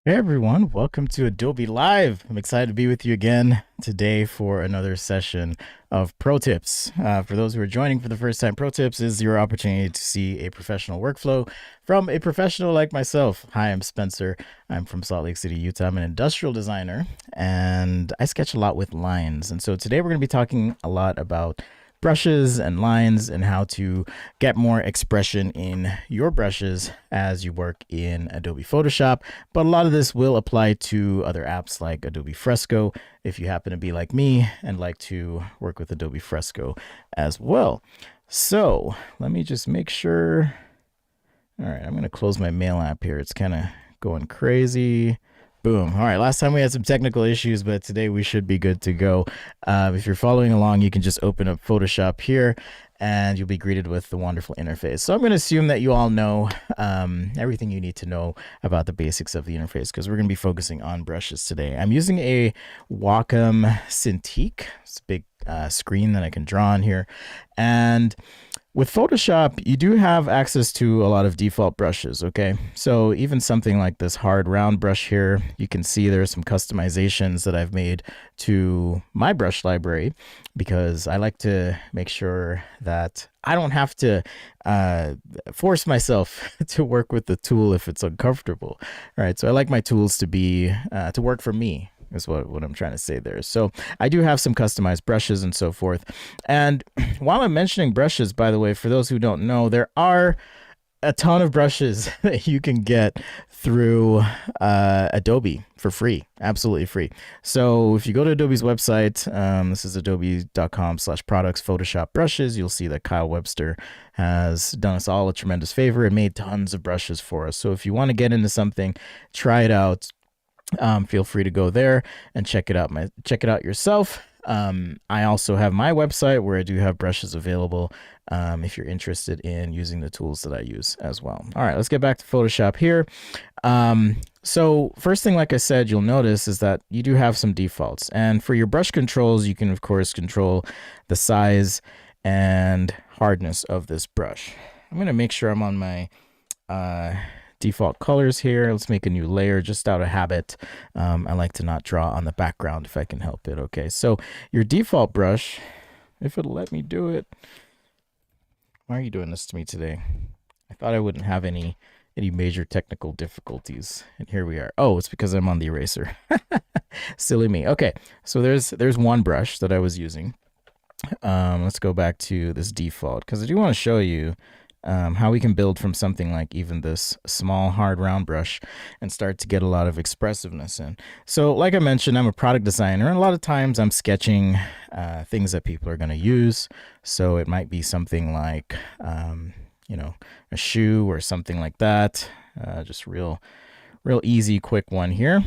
Hey everyone, welcome to Adobe Live. I'm excited to be with you again today for another session of Pro Tips. For those who are joining for the first time, Pro Tips is your opportunity to see a professional workflow from a professional like myself. Hi, I'm Spencer. I'm from Salt Lake City, Utah. I'm an industrial designer and I sketch a lot with lines. And so today we're going to be talking a lot about brushes and lines and how to get more expression in your brushes as you work in Adobe Photoshop. But a lot of this will apply to other apps like Adobe Fresco if you happen to be like me and like to work with Adobe Fresco as well. So let me just make sure. All right, I'm going to close my mail app here. It's kind of going crazy. Boom. All right. Last time we had some technical issues, but today we should be good to go. If you're following along, you can just open up Photoshop here and you'll be greeted with the wonderful interface. So I'm going to assume that you all know everything you need to know about the basics of the interface because we're going to be focusing on brushes today. I'm using a Wacom Cintiq. It's a big screen that I can draw on here. And with Photoshop, you do have access to a lot of default brushes, okay? So even something like this hard round brush here, you can see there's some customizations that I've made to my brush library because I like to make sure that I don't have to force myself to work with the tool if it's uncomfortable, all right? So I like my tools to be, to work for me, is what I'm trying to say there. So I do have some customized brushes and so forth. And while I'm mentioning brushes, by the way, for those who don't know, there are a ton of brushes that you can get through Adobe for free, absolutely free. So if you go to Adobe's website, this is adobe.com/products Photoshop brushes, you'll see that Kyle Webster has done us all a tremendous favor and made tons of brushes for us. So if you want to get into something, try it out. Feel free to go there and check it out yourself. I also have my website where I do have brushes available if you're interested in using the tools that I use as well. All right, let's get back to Photoshop here. So first thing, like I said, you'll notice is that you do have some defaults. And for your brush controls, you can, of course, control the size and hardness of this brush. I'm going to make sure I'm on my default colors here. Let's make a new layer just out of habit. I like to not draw on the background if I can help it. Okay, so your default brush, if it'll let me do it. Why are you doing this to me today? I thought I wouldn't have any major technical difficulties, and here we are. Oh, it's because I'm on the eraser. Silly me. Okay, so there's one brush that I was using. Let's go back to this default because I do want to show you how we can build from something like even this small hard round brush and start to get a lot of expressiveness in. So like I mentioned, I'm a product designer and a lot of times I'm sketching things that people are going to use. So it might be something like, you know, a shoe or something like that. Just real easy, quick one here.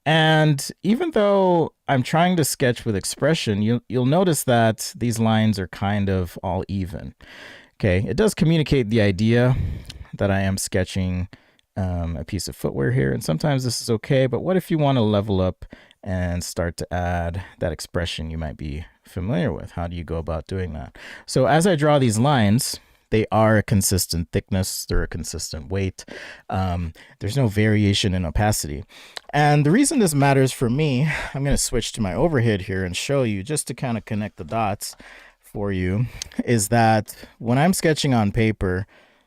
And even though I'm trying to sketch with expression, you'll notice that these lines are kind of all even. Okay, it does communicate the idea that I am sketching a piece of footwear here, and sometimes this is okay, but what if you want to level up and start to add that expression you might be familiar with? How do you go about doing that? So as I draw these lines, they are a consistent thickness, they're a consistent weight. There's no variation in opacity. And the reason this matters for me, I'm going to switch to my overhead here and show you just to kind of connect the dots for you, is that when I'm sketching on paper,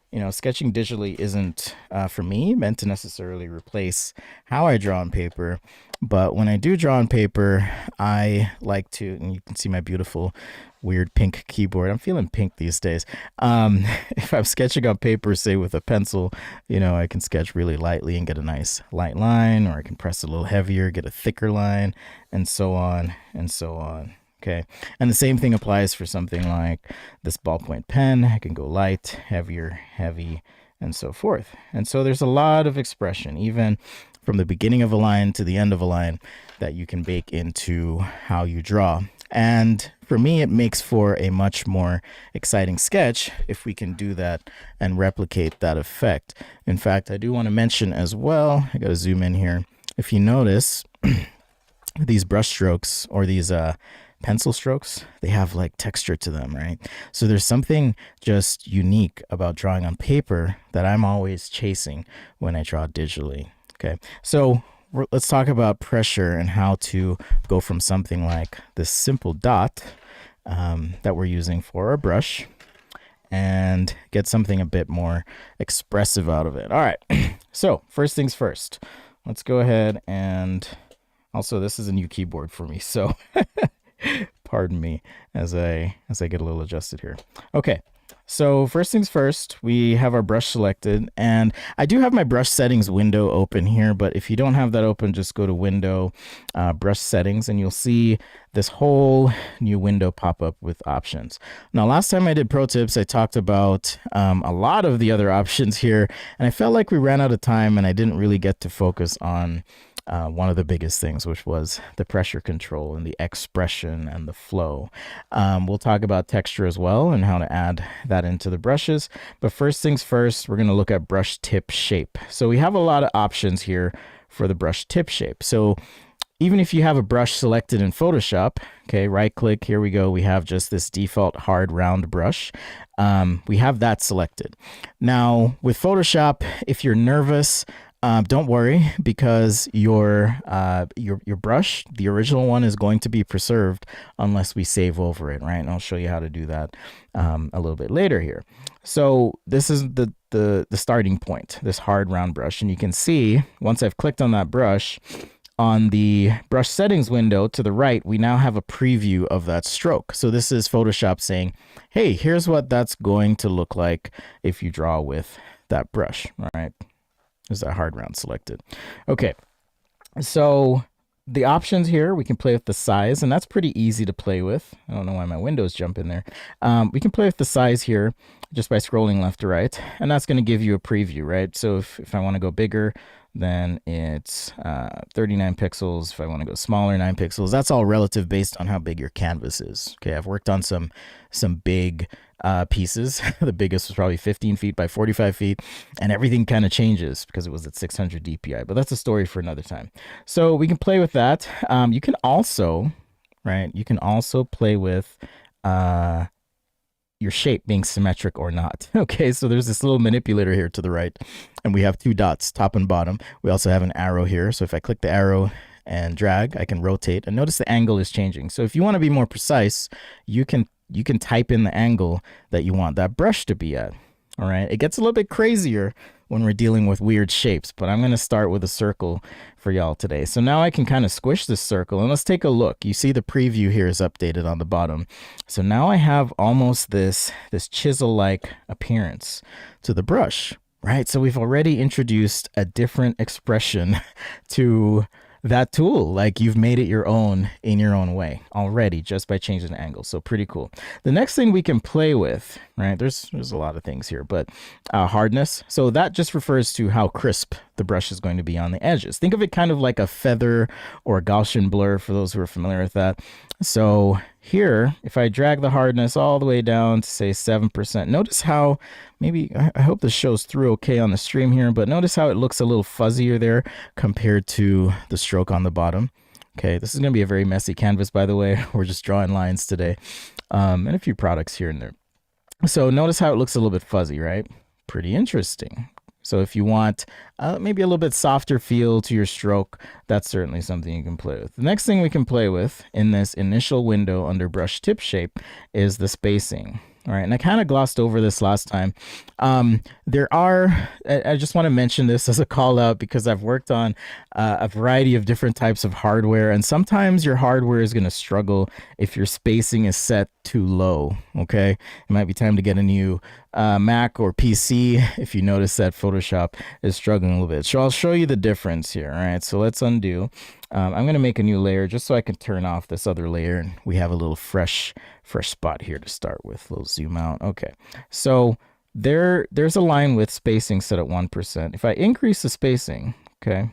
you know, sketching digitally isn't for me meant to necessarily replace how I draw on paper. But when I do draw on paper, I like to, and you can see my beautiful weird pink keyboard. I'm feeling pink these days. If I'm sketching on paper, say with a pencil, you know, I can sketch really lightly and get a nice light line, or I can press a little heavier, get a thicker line, and so on and so on. Okay, and the same thing applies for something like this ballpoint pen. I can go light, heavier, heavy, and so forth. And so there's a lot of expression, even from the beginning of a line to the end of a line, that you can bake into how you draw. And for me, it makes for a much more exciting sketch if we can do that and replicate that effect. In fact, I do want to mention as well, I got to zoom in here. If you notice, these brush strokes or these pencil strokes, they have like texture to them, right? So there's something just unique about drawing on paper that I'm always chasing when I draw digitally. Okay, so let's talk about pressure and how to go from something like this simple dot that we're using for our brush and get something a bit more expressive out of it. All right, so first things first, let's go ahead and also this is a new keyboard for me, so pardon me as I get a little adjusted here. Okay, so first things first, we have our brush selected, and I do have my brush settings window open here, but if you don't have that open, just go to window, brush settings, and you'll see this whole new window pop up with options. Now, last time I did pro tips, I talked about a lot of the other options here, and I felt like we ran out of time and I didn't really get to focus on one of the biggest things, which was the pressure control and the expression and the flow. We'll talk about texture as well and how to add that into the brushes. But first things first, we're going to look at brush tip shape. So we have a lot of options here for the brush tip shape. So even if you have a brush selected in Photoshop, okay, right click, here we go. We have just this default hard round brush. We have that selected. Now with Photoshop, if you're nervous, don't worry, because your brush, the original one, is going to be preserved unless we save over it, right? And I'll show you how to do that a little bit later here. So this is the starting point, this hard round brush, and you can see once I've clicked on that brush, on the brush settings window to the right, we now have a preview of that stroke. So this is Photoshop saying, hey, here's what that's going to look like if you draw with that brush, all right? Is that hard round selected? Okay, so the options here, we can play with the size, and that's pretty easy to play with. I don't know why my windows jump in there. We can play with the size here just by scrolling left to right, and that's going to give you a preview, right? So if I want to go bigger, then it's 39 pixels. If I want to go smaller, 9 pixels. That's all relative based on how big your canvas is. Okay, I've worked on some big pieces. The biggest was probably 15 feet by 45 feet, and everything kind of changes because it was at 600 DPI, but that's a story for another time. So we can play with that. You can also, right, you can also play with your shape being symmetric or not. Okay, so there's this little manipulator here to the right, and we have two dots, top and bottom. We also have an arrow here, so if I click the arrow and drag, I can rotate, and notice the angle is changing. So if you want to be more precise, you can type in the angle that you want that brush to be at. All right, it gets a little bit crazier when we're dealing with weird shapes, but I'm going to start with a circle for y'all today. So now I can kind of squish this circle, and let's take a look. You see the preview here is updated on the bottom. So now I have almost this chisel-like appearance to the brush, right? So we've already introduced a different expression to that tool. Like, you've made it your own in your own way already just by changing the angle. So pretty cool. The next thing we can play with, right, there's a lot of things here, but hardness. So that just refers to how crisp the brush is going to be on the edges. Think of it kind of like a feather or a Gaussian blur for those who are familiar with that. So here, if I drag the hardness all the way down to say 7%, notice how, maybe, I hope this shows through okay on the stream here, but notice how it looks a little fuzzier there compared to the stroke on the bottom. Okay, this is going to be a very messy canvas, by the way. We're just drawing lines today, and a few products here and there. So notice how it looks a little bit fuzzy, right? Pretty interesting. So if you want maybe a little bit softer feel to your stroke, that's certainly something you can play with. The next thing we can play with in this initial window under brush tip shape is the spacing. All right, and I kind of glossed over this last time. I just want to mention this as a call out because I've worked on a variety of different types of hardware, and sometimes your hardware is going to struggle if your spacing is set too low, okay? It might be time to get a new Mac or PC if you notice that Photoshop is struggling a little bit. So I'll show you the difference here, all right? So let's undo. I'm going to make a new layer just so I can turn off this other layer, and we have a little fresh spot here to start with. A little zoom out. Okay, so there's a line with spacing set at 1%. If I increase the spacing, okay,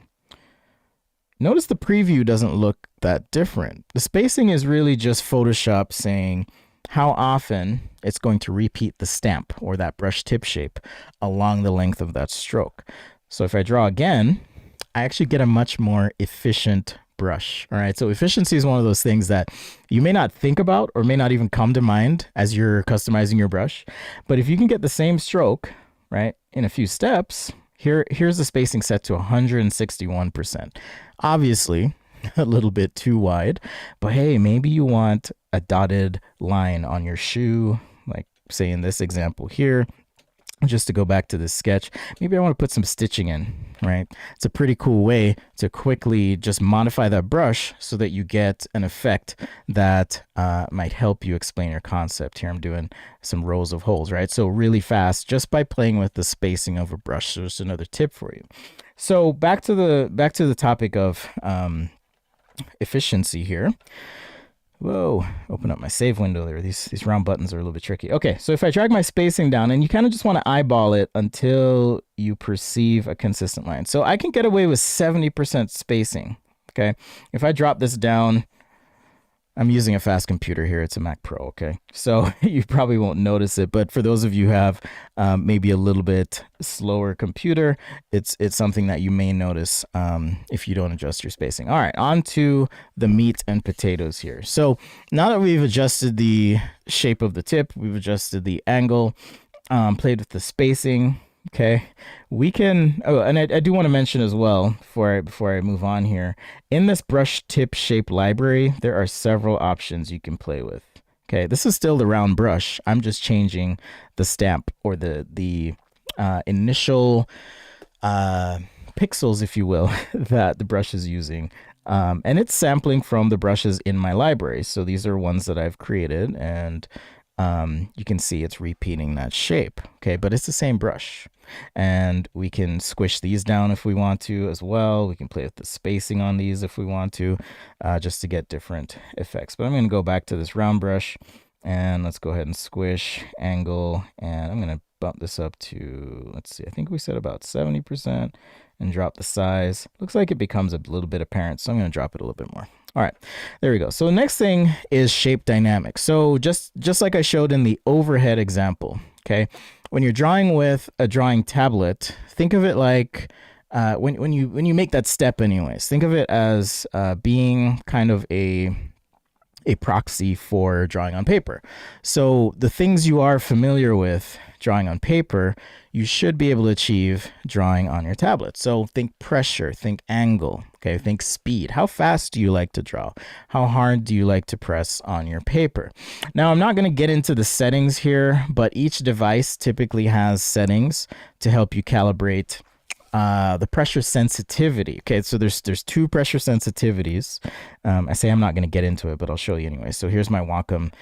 notice the preview doesn't look that different. The spacing is really just Photoshop saying how often it's going to repeat the stamp or that brush tip shape along the length of that stroke. So if I draw again, I actually get a much more efficient brush. All right, so efficiency is one of those things that you may not think about or may not even come to mind as you're customizing your brush. But if you can get the same stroke, right, in a few steps, Here's the spacing set to 161%. Obviously, a little bit too wide, but hey, maybe you want a dotted line on your shoe, like say in this example here. Just to go back to this sketch, maybe I want to put some stitching in, right? It's a pretty cool way to quickly just modify that brush so that you get an effect that might help you explain your concept. Here I'm doing some rows of holes, right? So really fast just by playing with the spacing of a brush. So just another tip for you. So back to the topic of efficiency here. Whoa, open up my save window there. These round buttons are a little bit tricky. Okay, so if I drag my spacing down, and you kind of just want to eyeball it until you perceive a consistent line. So I can get away with 70% spacing, okay? If I drop this down, I'm using a fast computer here. It's a Mac Pro, okay? So you probably won't notice it, but for those of you who have maybe a little bit slower computer, it's something that you may notice if you don't adjust your spacing. All right, on to the meat and potatoes here. So now that we've adjusted the shape of the tip, we've adjusted the angle, played with the spacing, okay, we can, oh, and I do want to mention as well, before I move on here, in this brush tip shape library, there are several options you can play with. Okay, this is still the round brush. I'm just changing the stamp or the initial pixels, if you will, that the brush is using. And it's sampling from the brushes in my library. So these are ones that I've created, and you can see it's repeating that shape, okay, but it's the same brush. And we can squish these down if we want to as well. We can play with the spacing on these if we want to, just to get different effects. But I'm going to go back to this round brush, and let's go ahead and squish, angle, and I'm going to bump this up to, let's see, I think we said about 70%, and drop the size. Looks like it becomes a little bit apparent, so I'm going to drop it a little bit more. All right, there we go. So the next thing is shape dynamics. So just like I showed in the overhead example, okay, when you're drawing with a drawing tablet, think of it like when you make that step anyways, think of it as being kind of a proxy for drawing on paper. So the things you are familiar with drawing on paper, you should be able to achieve drawing on your tablet. So think pressure, think angle, okay, think speed. How fast do you like to draw? How hard do you like to press on your paper? Now, I'm not going to get into the settings here, but each device typically has settings to help you calibrate the pressure sensitivity. Okay, so there's two pressure sensitivities. I say I'm not going to get into it, but I'll show you anyway. So here's my Wacom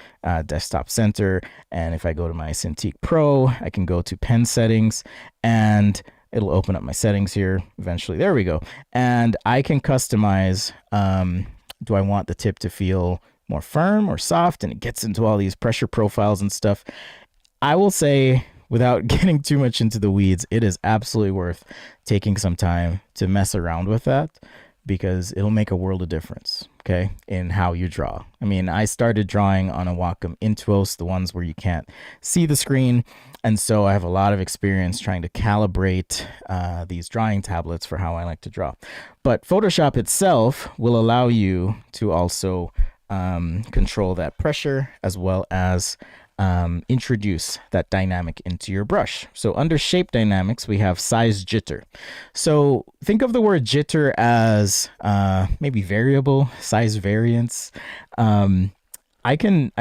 desktop center, and if I go to my Cintiq Pro, I can go to pen settings, and it'll open up my settings here eventually. There we go. And I can customize, do I want the tip to feel more firm or soft? And it gets into all these pressure profiles and stuff. I will say, without getting too much into the weeds, it is absolutely worth taking some time to mess around with that, because it'll make a world of difference, okay, in how you draw. I mean, I started drawing on a Wacom Intuos, the ones where you can't see the screen, and so I have a lot of experience trying to calibrate these drawing tablets for how I like to draw. But Photoshop itself will allow you to also control that pressure, as well as introduce that dynamic into your brush. So under shape dynamics, we have size jitter. So think of the word jitter as maybe variable, size variance. I can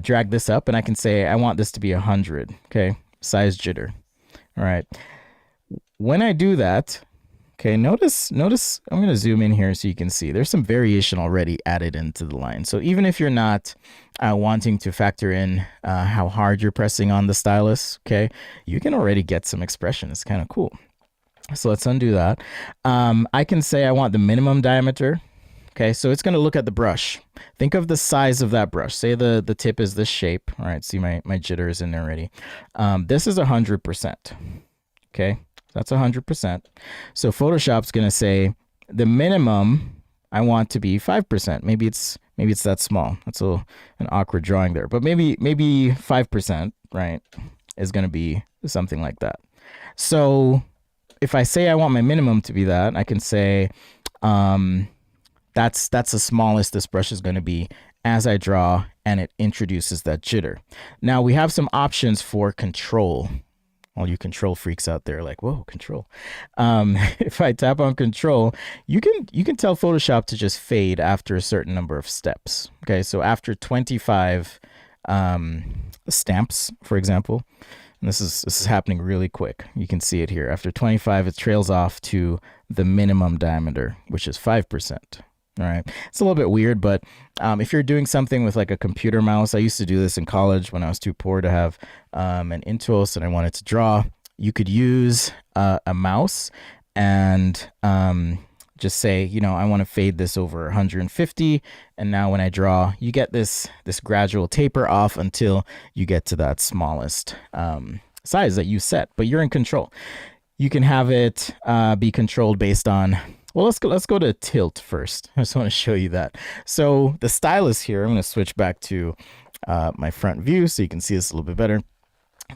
drag this up, and I can say I want this to be 100. Okay, size jitter. All right. When I do that, okay, notice I'm going to zoom in here so you can see there's some variation already added into the line. So even if you're not wanting to factor in how hard you're pressing on the stylus, okay, you can already get some expression. It's kind of cool. So let's undo that. I can say I want the minimum diameter. Okay, so it's going to look at the brush. Think of the size of that brush. Say the tip is this shape. All right, see my jitter is in there already. This is 100%. Okay. That's 100%. So Photoshop's going to say the minimum I want to be 5%. Maybe it's that small. That's an awkward drawing there, but maybe 5%, right, is going to be something like that. So if I say I want my minimum to be that, I can say that's the smallest this brush is going to be as I draw, and it introduces that jitter. Now we have some options for control. All you control freaks out there, like, whoa, control. If I tap on control, you can tell Photoshop to just fade after a certain number of steps. Okay, so after 25 stamps, for example, and this is happening really quick. You can see it here. After 25, it trails off to the minimum diameter, which is 5%. All right. It's a little bit weird, but if you're doing something with like a computer mouse, I used to do this in college when I was too poor to have an Intuos and I wanted to draw. You could use a mouse and just say, you know, I want to fade this over 150. And now when I draw, you get this gradual taper off until you get to that smallest size that you set, but you're in control. You can have it be controlled based on, well, let's go to tilt first. I just want to show you that. So the stylus here, I'm going to switch back to my front view so you can see this a little bit better.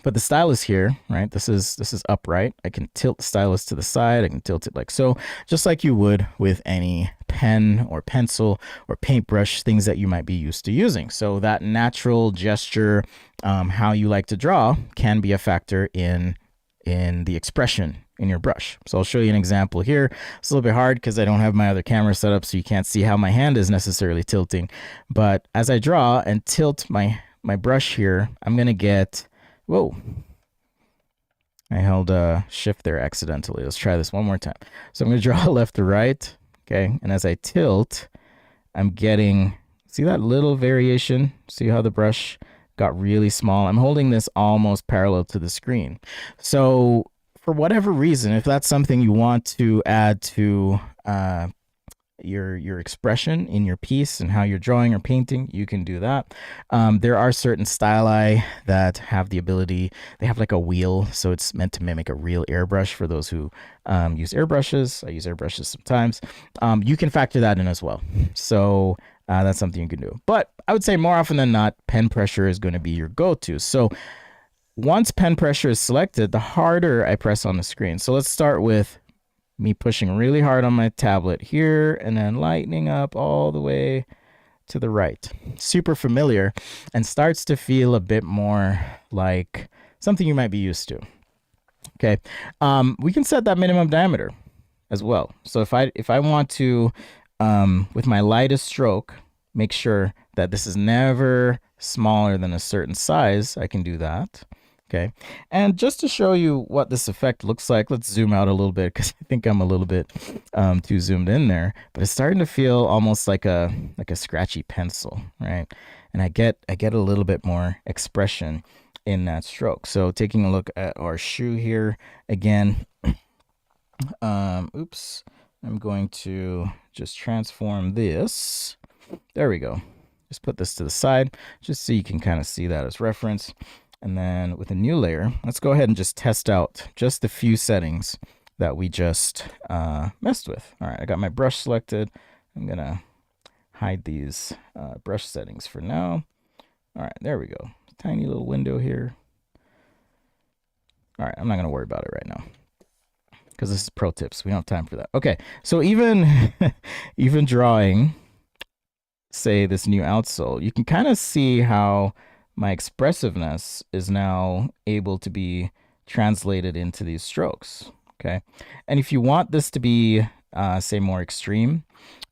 But the stylus here, right? This is upright. I can tilt the stylus to the side. I can tilt it like so, just like you would with any pen or pencil or paintbrush, things that you might be used to using. So that natural gesture, how you like to draw, can be a factor in the expression in your brush. So I'll show you an example here. It's a little bit hard because I don't have my other camera set up, so you can't see how my hand is necessarily tilting. But as I draw and tilt my brush here, I'm gonna get, whoa, I held shift there accidentally. Let's try this one more time. So I'm gonna draw left to right, okay? And as I tilt, I'm getting, see that little variation? See how the brush got really small? I'm holding this almost parallel to the screen. So for whatever reason, if that's something you want to add to your expression in your piece and how you're drawing or painting, you can do that. There are certain styli that have the ability, they have like a wheel, so it's meant to mimic a real airbrush for those who use airbrushes. I use airbrushes sometimes. You can factor that in as well. So that's something you can do. But I would say more often than not, pen pressure is going to be your go-to. So once pen pressure is selected, the harder I press on the screen. So let's start with me pushing really hard on my tablet here and then lightening up all the way to the right. Super familiar and starts to feel a bit more like something you might be used to. Okay, we can set that minimum diameter as well. So if I want to, with my lightest stroke, make sure that this is never smaller than a certain size, I can do that. Okay, and just to show you what this effect looks like, let's zoom out a little bit because I think I'm a little bit too zoomed in there, but it's starting to feel almost like a scratchy pencil, right? And I get a little bit more expression in that stroke. So taking a look at our shoe here again, oops, I'm going to just transform this. There we go. Just put this to the side just so you can kind of see that as reference. And then with a new layer, let's go ahead and just test out just the few settings that we just messed with. All right, I got my brush selected. I'm gonna hide these brush settings for now. All right, there we go. Tiny little window here. All right, I'm not gonna worry about it right now because this is pro tips. We don't have time for that. Okay, so even even drawing, say, this new outsole, you can kind of see how my expressiveness is now able to be translated into these strokes, okay? And if you want this to be, say, more extreme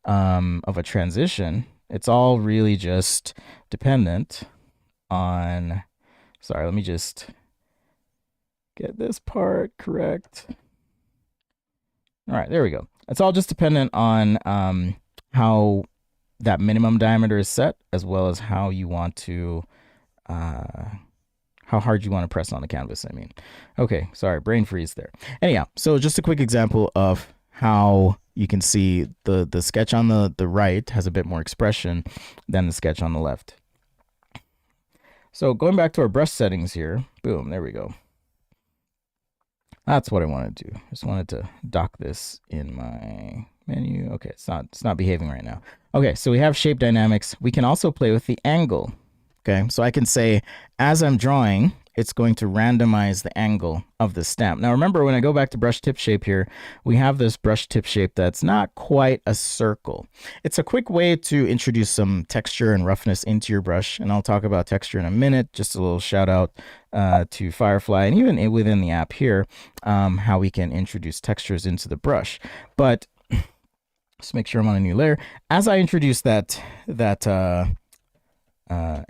of a transition, it's all really just dependent on, sorry, let me just get this part correct. All right, there we go. It's all just dependent on how that minimum diameter is set, as well as how you want to, how hard you want to press on the canvas, I mean. Okay, sorry, brain freeze there. Anyhow, so just a quick example of how you can see the sketch on the right has a bit more expression than the sketch on the left. So going back to our brush settings here, boom, there we go. That's what I wanted to do. Just wanted to dock this in my menu. Okay, it's not behaving right now. Okay, so we have shape dynamics. We can also play with the angle. Okay, so I can say, as I'm drawing, it's going to randomize the angle of the stamp. Now remember, when I go back to brush tip shape here, we have this brush tip shape that's not quite a circle. It's a quick way to introduce some texture and roughness into your brush, and I'll talk about texture in a minute. Just a little shout out to Firefly, and even within the app here, how we can introduce textures into the brush. But just make sure I'm on a new layer. As I introduce that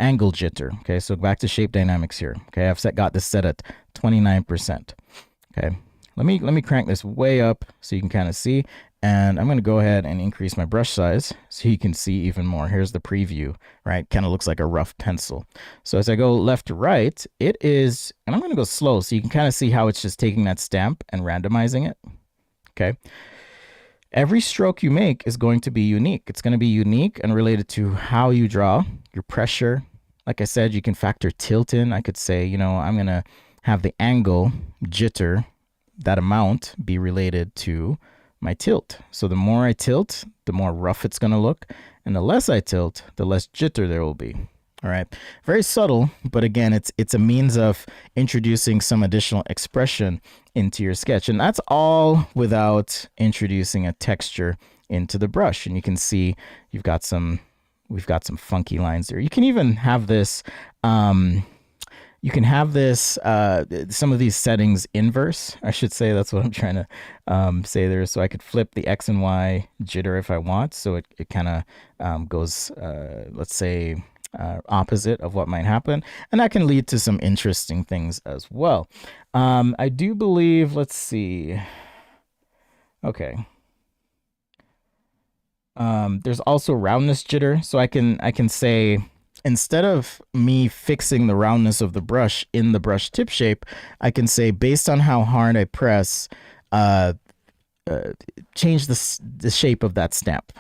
angle jitter. Okay, so back to shape dynamics here. Okay, I've got this set at 29%. Okay, let me crank this way up so you can kind of see, and I'm going to go ahead and increase my brush size so you can see even more. Here's the preview, right? Kind of looks like a rough pencil. So as I go left to right, it is, and I'm going to go slow so you can kind of see how it's just taking that stamp and randomizing it. Okay. Every stroke you make is going to be unique. It's going to be unique and related to how you draw, your pressure. Like I said, you can factor tilt in. I could say, you know, I'm going to have the angle jitter, that amount, be related to my tilt. So the more I tilt, the more rough it's going to look. And the less I tilt, the less jitter there will be. All right. Very subtle, but again, it's a means of introducing some additional expression into your sketch. And that's all without introducing a texture into the brush. And you can see we've got some funky lines there. You can even have this, some of these settings inverse, I should say. That's what I'm trying to say there. So I could flip the X and Y jitter if I want. So it kind of goes, let's say, opposite of what might happen, and that can lead to some interesting things as well. I do believe, let's see, okay, there's also roundness jitter. So I can say, instead of me fixing the roundness of the brush in the brush tip shape, I can say, based on how hard I press, change the shape of that stamp,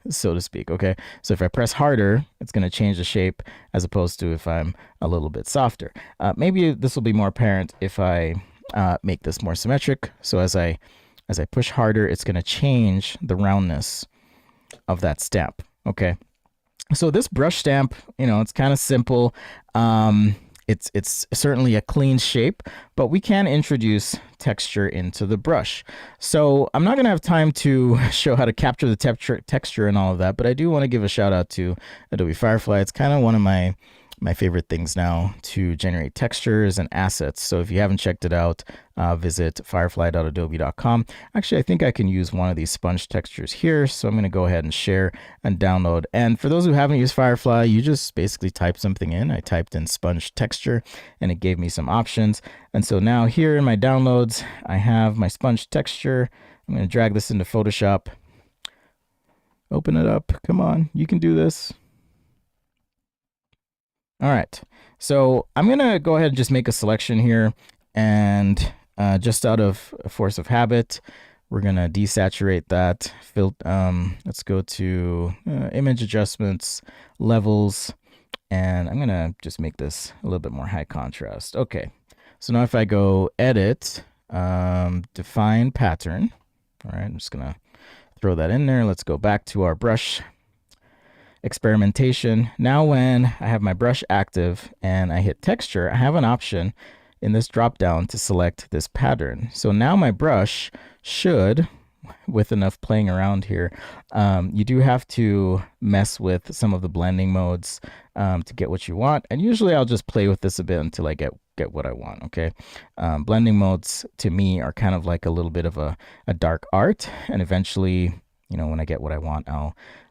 so to speak. Okay, so if I press harder, it's going to change the shape, as opposed to if I'm a little bit softer. Maybe this will be more apparent if I make this more symmetric. So as I push harder, it's going to change the roundness of that stamp. Okay, so this brush stamp, you know, it's kind of simple. It's certainly a clean shape, but we can introduce texture into the brush. So I'm not going to have time to show how to capture the texture and all of that, but I do want to give a shout out to Adobe Firefly. It's kind of one of my favorite things now to generate textures and assets. So if you haven't checked it out, visit firefly.adobe.com. Actually, I think I can use one of these sponge textures here. So I'm going to go ahead and share and download. And for those who haven't used Firefly, you just basically type something in. I typed in sponge texture and it gave me some options. And so now here in my downloads, I have my sponge texture. I'm going to drag this into Photoshop. Open it up. Come on, you can do this. All right, so I'm gonna go ahead and just make a selection here, and just out of force of habit, we're gonna desaturate that. Let's go to image adjustments, levels, and I'm gonna just make this a little bit more high contrast. Okay, so now if I go edit, define pattern, all right, I'm just gonna throw that in there. Let's go back to our brush experimentation. Now when I have my brush active and I hit texture, I have an option in this drop down to select this pattern. So now my brush should, with enough playing around here, you do have to mess with some of the blending modes to get what you want. And usually I'll just play with this a bit until I get what I want. Okay, blending modes to me are kind of like a little bit of a dark art, and eventually, you know, when I get what I want,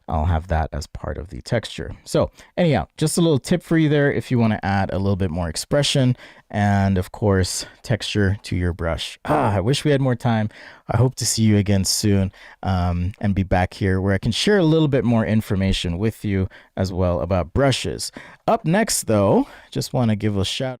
I'll have that as part of the texture. So anyhow, just a little tip for you there if you want to add a little bit more expression and, of course, texture to your brush. I wish we had more time. I hope to see you again soon and be back here where I can share a little bit more information with you as well about brushes. Up next, though, just want to give a shout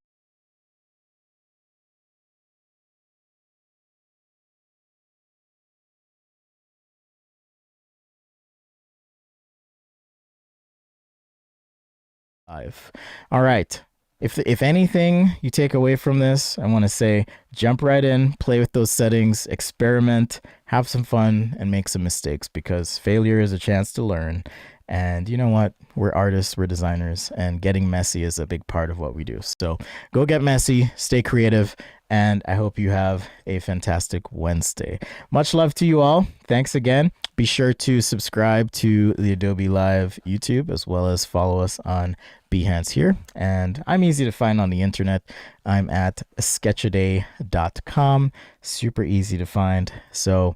live. All right. If anything you take away from this, I want to say jump right in, play with those settings, experiment, have some fun and make some mistakes, because failure is a chance to learn. And you know what? We're artists, we're designers, and getting messy is a big part of what we do. So go get messy, stay creative, and I hope you have a fantastic Wednesday. Much love to you all. Thanks again. Be sure to subscribe to the Adobe Live YouTube, as well as follow us on Behance here. And I'm easy to find on the internet. I'm at sketchaday.com. Super easy to find. So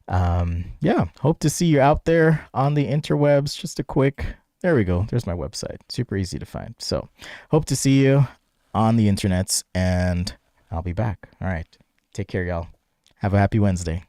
yeah, hope to see you out there on the interwebs. Just a quick, there we go. There's my website. Super easy to find. So hope to see you on the internets, and I'll be back. All right. Take care, y'all. Have a happy Wednesday.